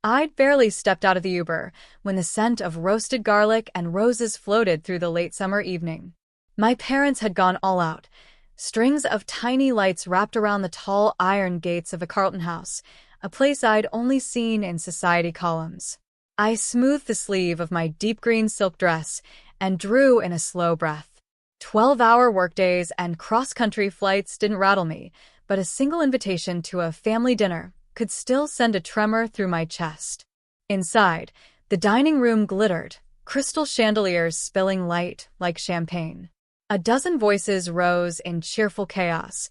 I'd barely stepped out of the Uber when the scent of roasted garlic and roses floated through the late summer evening. My parents had gone all out. Strings of tiny lights wrapped around the tall iron gates of a Carlton house, a place I'd only seen in society columns. I smoothed the sleeve of my deep green silk dress and drew in a slow breath. 12-hour workdays and cross-country flights didn't rattle me, but a single invitation to a family dinner could still send a tremor through my chest. Inside, the dining room glittered, crystal chandeliers spilling light like champagne. A dozen voices rose in cheerful chaos.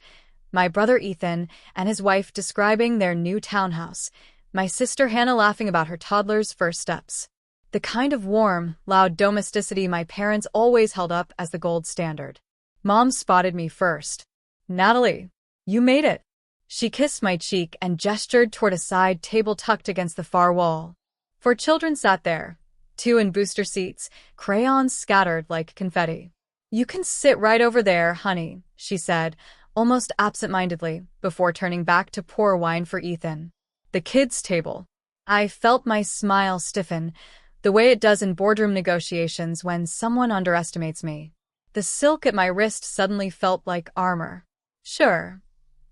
My brother Ethan and his wife describing their new townhouse, my sister Hannah laughing about her toddler's first steps. The kind of warm, loud domesticity my parents always held up as the gold standard. Mom spotted me first. "Natalie, you made it." She kissed my cheek and gestured toward a side table tucked against the far wall. 4 children sat there, 2 in booster seats, crayons scattered like confetti. "You can sit right over there, honey," she said, almost absent-mindedly, before turning back to pour wine for Ethan. The kids' table. I felt my smile stiffen, the way it does in boardroom negotiations when someone underestimates me. The silk at my wrist suddenly felt like armor. "Sure,"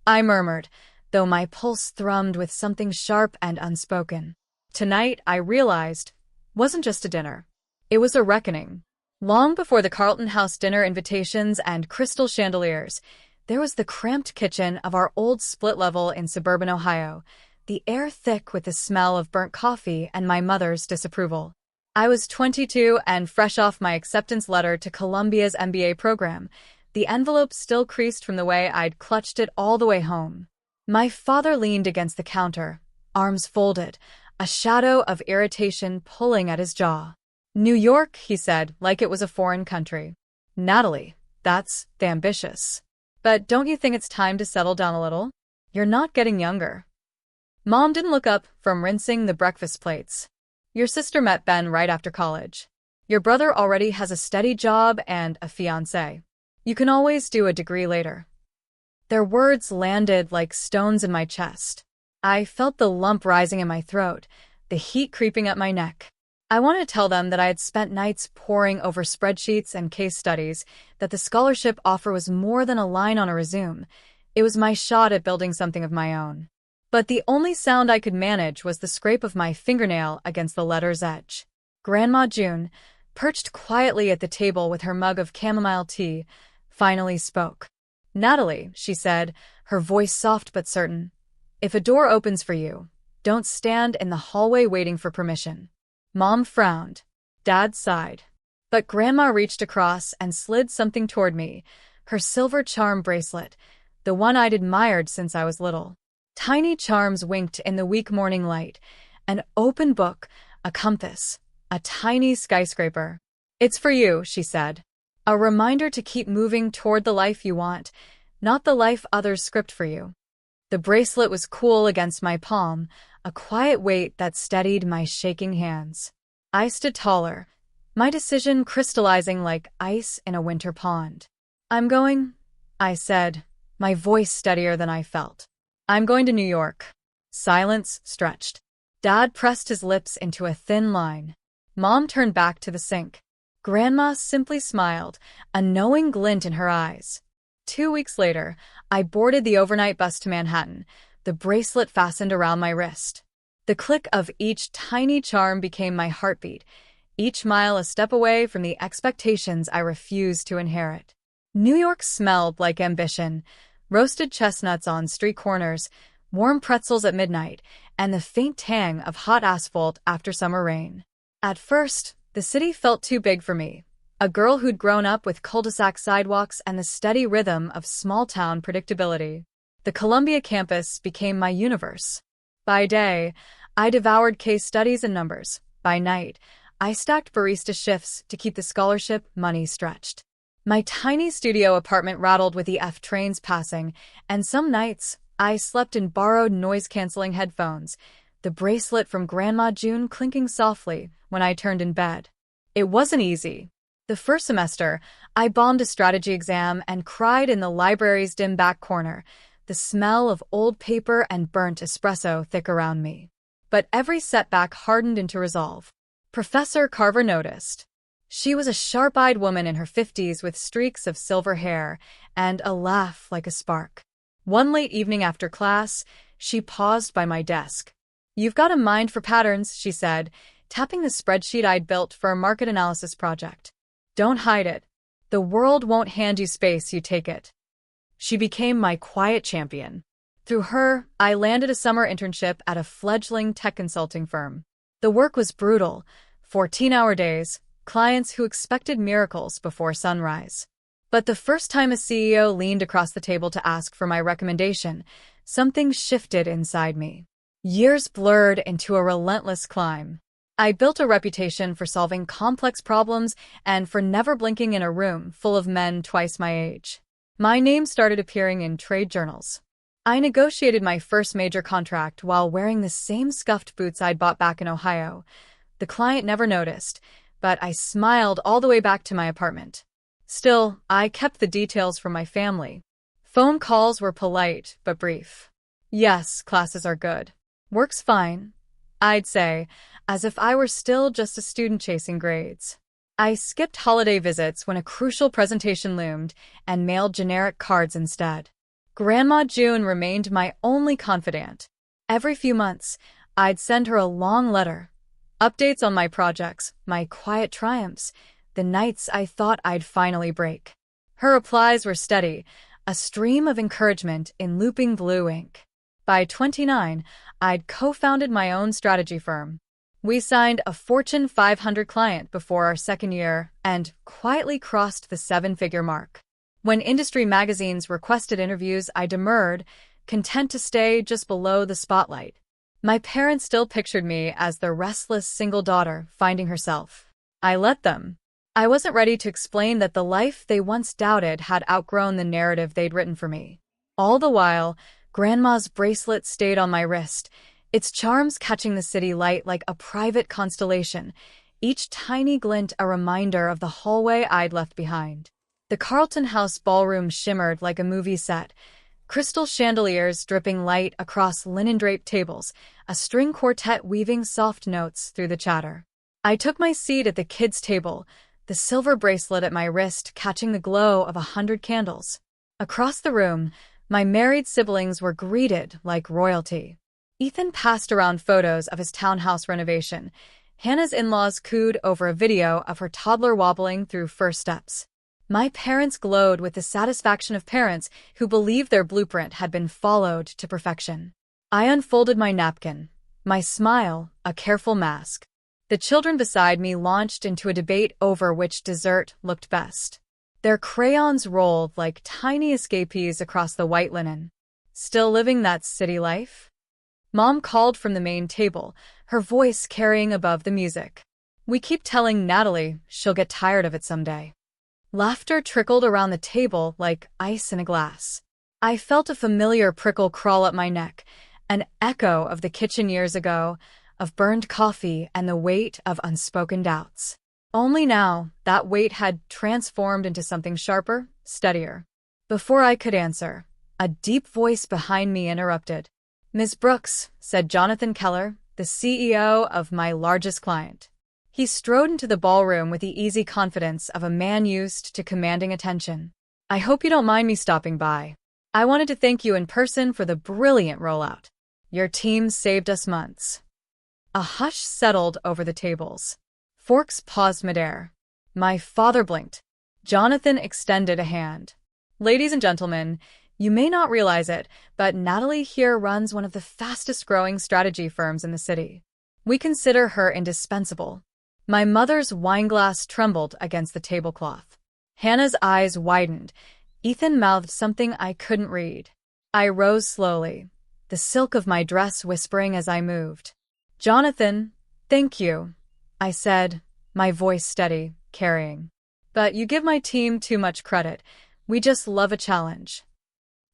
I murmured, though my pulse thrummed with something sharp and unspoken. Tonight, I realized, wasn't just a dinner. It was a reckoning. Long before the Carlton House dinner invitations and crystal chandeliers, there was the cramped kitchen of our old split level in suburban Ohio, the air thick with the smell of burnt coffee and my mother's disapproval. I was 22 and fresh off my acceptance letter to Columbia's MBA program, the envelope still creased from the way I'd clutched it all the way home. My father leaned against the counter, arms folded, a shadow of irritation pulling at his jaw. "New York," he said, like it was a foreign country. "Natalie, that's ambitious. But don't you think it's time to settle down a little? You're not getting younger." Mom didn't look up from rinsing the breakfast plates. "Your sister met Ben right after college. Your brother already has a steady job and a fiancé. You can always do a degree later." Their words landed like stones in my chest. I felt the lump rising in my throat, the heat creeping up my neck. I wanted to tell them that I had spent nights poring over spreadsheets and case studies, that the scholarship offer was more than a line on a resume. It was my shot at building something of my own. But the only sound I could manage was the scrape of my fingernail against the letter's edge. Grandma June, perched quietly at the table with her mug of chamomile tea, finally spoke. "Natalie," she said, her voice soft but certain, "if a door opens for you, don't stand in the hallway waiting for permission." Mom frowned. Dad sighed. But Grandma reached across and slid something toward me, her silver charm bracelet, the one I'd admired since I was little. Tiny charms winked in the weak morning light, an open book, a compass, a tiny skyscraper. "It's for you," she said. "A reminder to keep moving toward the life you want, not the life others script for you." The bracelet was cool against my palm, a quiet weight that steadied my shaking hands. I stood taller, my decision crystallizing like ice in a winter pond. "I'm going," I said, my voice steadier than I felt. "I'm going to New York." Silence stretched. Dad pressed his lips into a thin line. Mom turned back to the sink. Grandma simply smiled, a knowing glint in her eyes. 2 weeks later, I boarded the overnight bus to Manhattan, the bracelet fastened around my wrist. The click of each tiny charm became my heartbeat, each mile a step away from the expectations I refused to inherit. New York smelled like ambition, roasted chestnuts on street corners, warm pretzels at midnight, and the faint tang of hot asphalt after summer rain. At first, the city felt too big for me, a girl who'd grown up with cul-de-sac sidewalks and the steady rhythm of small-town predictability. The Columbia campus became my universe. By day, I devoured case studies and numbers. By night, I stacked barista shifts to keep the scholarship money stretched. My tiny studio apartment rattled with the F trains passing, and some nights, I slept in borrowed noise-canceling headphones, the bracelet from Grandma June clinking softly when I turned in bed. It wasn't easy. The first semester, I bombed a strategy exam and cried in the library's dim back corner, the smell of old paper and burnt espresso thick around me. but every setback hardened into resolve. Professor Carver noticed. She was a sharp-eyed woman in her 50s with streaks of silver hair and a laugh like a spark. One late evening after class, she paused by my desk. "You've got a mind for patterns," she said, tapping the spreadsheet I'd built for a market analysis project. "Don't hide it. The world won't hand you space, you take it." She became my quiet champion. Through her, I landed a summer internship at a fledgling tech consulting firm. The work was brutal, 14-hour days, clients who expected miracles before sunrise. But the first time a CEO leaned across the table to ask for my recommendation, something shifted inside me. Years blurred into a relentless climb. I built a reputation for solving complex problems and for never blinking in a room full of men twice my age. My name started appearing in trade journals. I negotiated my first major contract while wearing the same scuffed boots I'd bought back in Ohio. The client never noticed, but I smiled all the way back to my apartment. Still, I kept the details from my family. Phone calls were polite but brief. "Yes, classes are good. Work's fine," I'd say, as if I were still just a student chasing grades. I skipped holiday visits when a crucial presentation loomed and mailed generic cards instead. Grandma June remained my only confidant. Every few months, I'd send her a long letter. Updates on my projects, my quiet triumphs, the nights I thought I'd finally break. Her replies were steady, a stream of encouragement in looping blue ink. By 29, I'd co-founded my own strategy firm. We signed a Fortune 500 client before our second year and quietly crossed the seven-figure mark. When industry magazines requested interviews, I demurred, content to stay just below the spotlight. My parents still pictured me as the restless single daughter finding herself. I let them. I wasn't ready to explain that the life they once doubted had outgrown the narrative they'd written for me. All the while, Grandma's bracelet stayed on my wrist, its charms catching the city light like a private constellation, each tiny glint a reminder of the hallway I'd left behind. The Carlton House ballroom shimmered like a movie set, crystal chandeliers dripping light across linen-draped tables, a string quartet weaving soft notes through the chatter. I took my seat at the kids' table, the silver bracelet at my wrist catching the glow of 100 candles. Across the room, my married siblings were greeted like royalty. Ethan passed around photos of his townhouse renovation. Hannah's in-laws cooed over a video of her toddler wobbling through first steps. My parents glowed with the satisfaction of parents who believed their blueprint had been followed to perfection. I unfolded my napkin, my smile a careful mask. The children beside me launched into a debate over which dessert looked best. Their crayons rolled like tiny escapees across the white linen. "Still living that city life?" Mom called from the main table, her voice carrying above the music. "We keep telling Natalie she'll get tired of it someday." Laughter trickled around the table like ice in a glass. I felt a familiar prickle crawl up my neck, an echo of the kitchen years ago, of burned coffee and the weight of unspoken doubts. Only now, that weight had transformed into something sharper, steadier. Before I could answer, a deep voice behind me interrupted. "Ms. Brooks," said Jonathan Keller, the CEO of my largest client. He strode into the ballroom with the easy confidence of a man used to commanding attention. "I hope you don't mind me stopping by. I wanted to thank you in person for the brilliant rollout. Your team saved us months." A hush settled over the tables. Forks paused midair. My father blinked. Jonathan extended a hand. "Ladies and gentlemen, you may not realize it, but Natalie here runs one of the fastest-growing strategy firms in the city. We consider her indispensable." My mother's wineglass trembled against the tablecloth. Hannah's eyes widened. Ethan mouthed something I couldn't read. I rose slowly, the silk of my dress whispering as I moved. "Jonathan, thank you," I said, my voice steady, carrying. "But you give my team too much credit. We just love a challenge."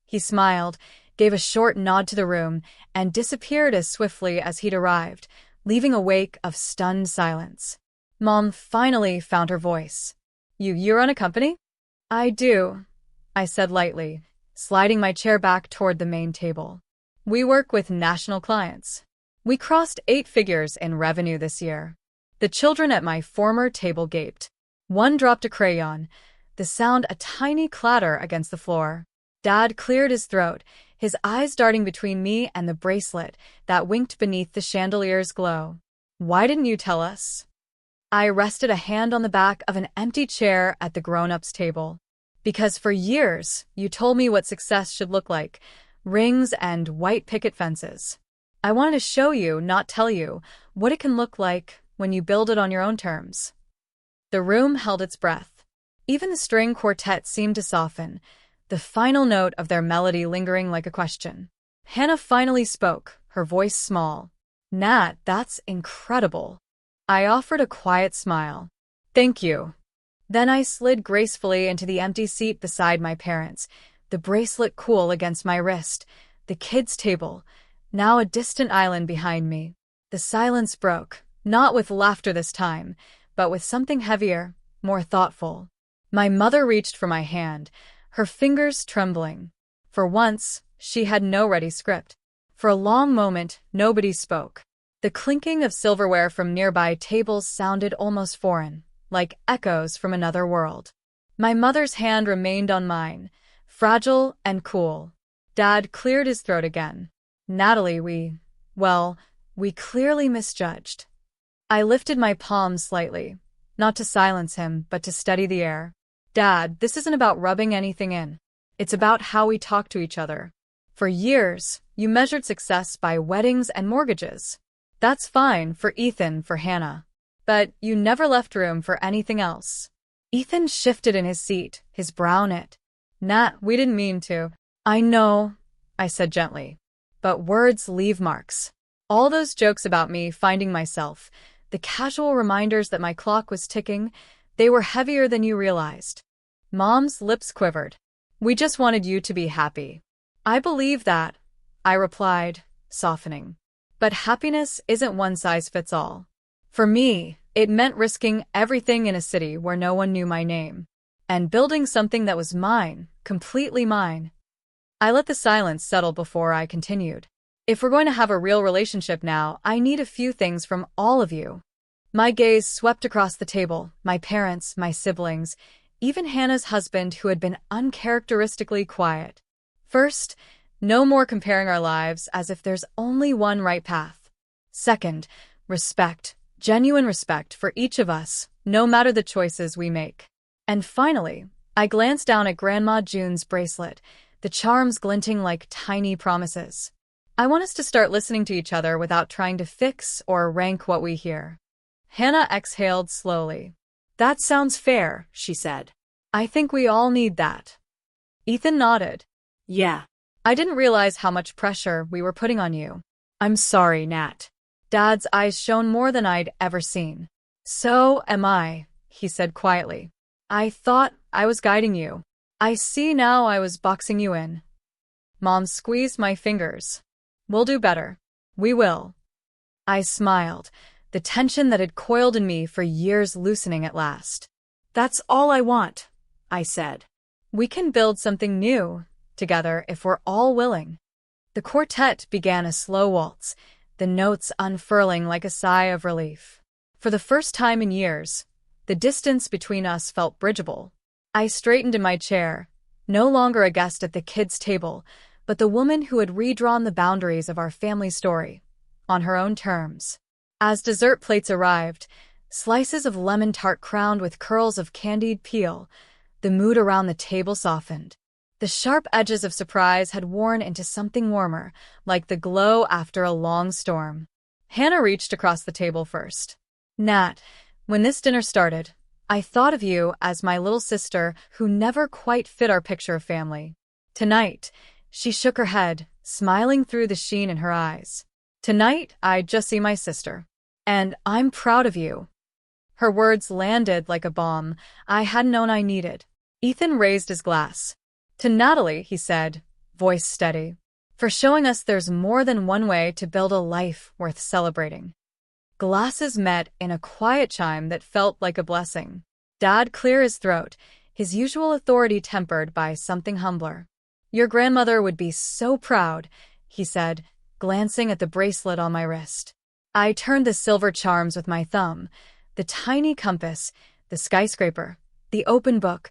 He smiled, gave a short nod to the room, and disappeared as swiftly as he'd arrived, leaving a wake of stunned silence. Mom finally found her voice. You run a company?" "I do," I said lightly, sliding my chair back toward the main table. "We work with national clients. We crossed 8 figures in revenue this year. The children at my former table gaped. One dropped a crayon, the sound a tiny clatter against the floor. Dad cleared his throat, his eyes darting between me and the bracelet that winked beneath the chandelier's glow. Why didn't you tell us? I rested a hand on the back of an empty chair at the grown-ups' table. Because for years, you told me what success should look like, rings and white picket fences. I wanted to show you, not tell you, what it can look like when you build it on your own terms. The room held its breath. Even the string quartet seemed to soften, the final note of their melody lingering like a question. Hannah finally spoke, her voice small. Nat, that's incredible. I offered a quiet smile. Thank you. Then I slid gracefully into the empty seat beside my parents, the bracelet cool against my wrist, the kids' table, now a distant island behind me. The silence broke, not with laughter this time, but with something heavier, more thoughtful. My mother reached for my hand, her fingers trembling. For once, she had no ready script. For a long moment, nobody spoke. The clinking of silverware from nearby tables sounded almost foreign, like echoes from another world. My mother's hand remained on mine, fragile and cool. Dad cleared his throat again. Natalie, we clearly misjudged. I lifted my palms slightly, not to silence him, but to steady the air. Dad, this isn't about rubbing anything in. It's about how we talk to each other. For years, you measured success by weddings and mortgages. That's fine for Ethan, for Hannah. But you never left room for anything else. Ethan shifted in his seat, his brow knit. Nat, we didn't mean to. I know, I said gently. But words leave marks. All those jokes about me finding myself, the casual reminders that my clock was ticking, they were heavier than you realized. Mom's lips quivered. We just wanted you to be happy. I believe that, I replied, softening. But happiness isn't one size fits all. For me, it meant risking everything in a city where no one knew my name, and building something that was mine, completely mine. I let the silence settle before I continued. If we're going to have a real relationship now, I need a few things from all of you. My gaze swept across the table, my parents, my siblings, even Hannah's husband who had been uncharacteristically quiet. First, no more comparing our lives as if there's only one right path. Second, respect, genuine respect for each of us, no matter the choices we make. And finally, I glanced down at Grandma June's bracelet, the charms glinting like tiny promises. I want us to start listening to each other without trying to fix or rank what we hear. Hannah exhaled slowly. That sounds fair, she said. I think we all need that. Ethan nodded. Yeah. I didn't realize how much pressure we were putting on you. I'm sorry, Nat. Dad's eyes shone more than I'd ever seen. So am I, he said quietly. I thought I was guiding you. I see now I was boxing you in. Mom squeezed my fingers. We'll do better. We will. I smiled, the tension that had coiled in me for years loosening at last. That's all I want, I said. We can build something new together if we're all willing. The quartet began a slow waltz, the notes unfurling like a sigh of relief. For the first time in years, the distance between us felt bridgeable. I straightened in my chair, no longer a guest at the kids' table, but the woman who had redrawn the boundaries of our family story, on her own terms. As dessert plates arrived, slices of lemon tart crowned with curls of candied peel, the mood around the table softened. The sharp edges of surprise had worn into something warmer, like the glow after a long storm. Hannah reached across the table first. Nat, when this dinner started, I thought of you as my little sister who never quite fit our picture of family. Tonight, she shook her head, smiling through the sheen in her eyes. Tonight, I just see my sister. And I'm proud of you. Her words landed like a balm I hadn't known I needed. Ethan raised his glass. To Natalie, he said, voice steady, for showing us there's more than one way to build a life worth celebrating. Glasses met in a quiet chime that felt like a blessing. Dad cleared his throat, his usual authority tempered by something humbler. Your grandmother would be so proud, he said, glancing at the bracelet on my wrist. I turned the silver charms with my thumb, the tiny compass, the skyscraper, the open book,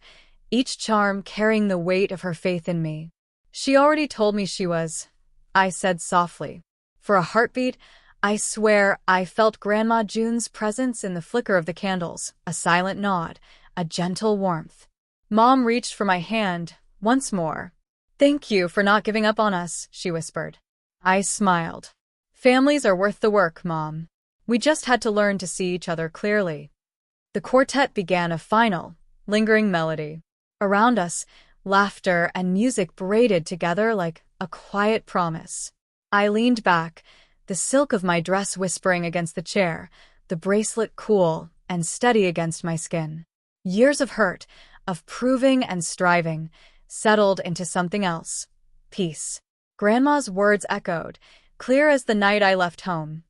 each charm carrying the weight of her faith in me. She already told me she was, I said softly. For a heartbeat, I swear I felt Grandma June's presence in the flicker of the candles, a silent nod, a gentle warmth. Mom reached for my hand, once more. "Thank you for not giving up on us," she whispered. I smiled. "Families are worth the work, Mom. We just had to learn to see each other clearly." The quartet began a final, lingering melody. Around us, laughter and music braided together like a quiet promise. I leaned back, the silk of my dress whispering against the chair, the bracelet cool and steady against my skin. Years of hurt, of proving and striving, settled into something else. Peace. Grandma's words echoed, clear as the night I left home.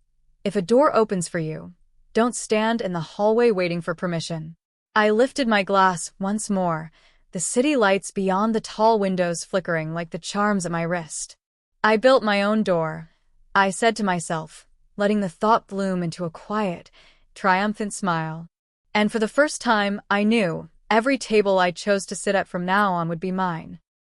If a door opens for you, don't stand in the hallway waiting for permission. I lifted my glass once more, the city lights beyond the tall windows flickering like the charms at my wrist. I built my own door, I said to myself, letting the thought bloom into a quiet, triumphant smile. And for the first time, I knew every table I chose to sit at from now on would be mine.